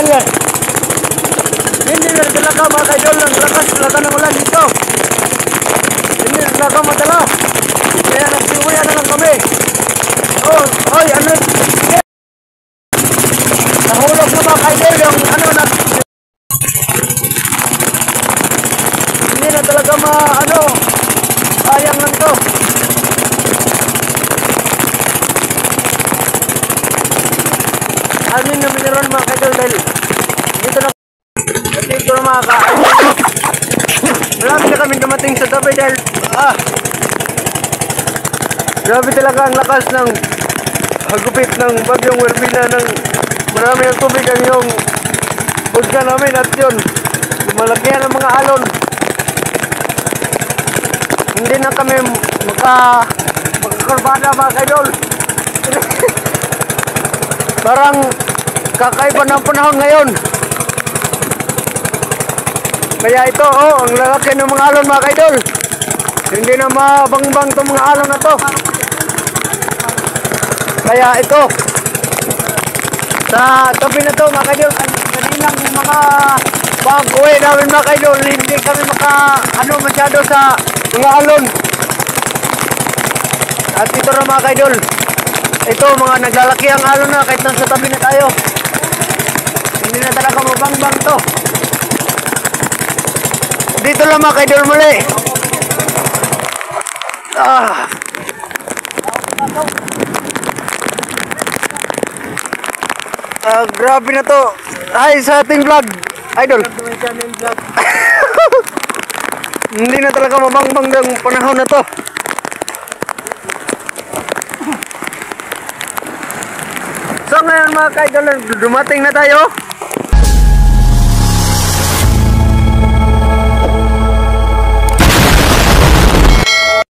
Ayan. Hindi na talaga mga kaidol. Ang lakas talaga ng ulan dito. Hindi na talaga madala. Kaya nagsimuya na lang kami. Oh, oy, ano? Nahulog na mga kaidol yung ano na. Hindi na talaga sayang lang to. Amin na mayroon mga kaidol dahil dito na mga kaidol. Marami na kami dumating sa tabi dahil grabe talaga ang lakas ng hagupit ng bagyong Wilmina ng marami ang tubig ang yung budka namin at yun lumalakihan ang mga alon. Hindi na kami magkakarbada mga kaidol. Parang kakaiba ng panahon ngayon. Kaya ito, ang lalaki ng mga alon mga kaidol. Hindi na mabangbang itong mga alon na to. Kaya ito, sa tabi na to mga kaidol, kaninang mga pag-uwi namin mga kaidol, hindi kami masyado sa mga alon. At ito na mga kaidol, ito mga naglalaki ang alon na kahit nasa tabi na tayo. Hindi na talaga mabangbang to. Dito lang mga kaidol muli. Grabe na to. Ay, sa ating vlog, idol. Hindi na talaga mabangbang ng panahon na to. So ngayon mga kaidol, dumating na tayo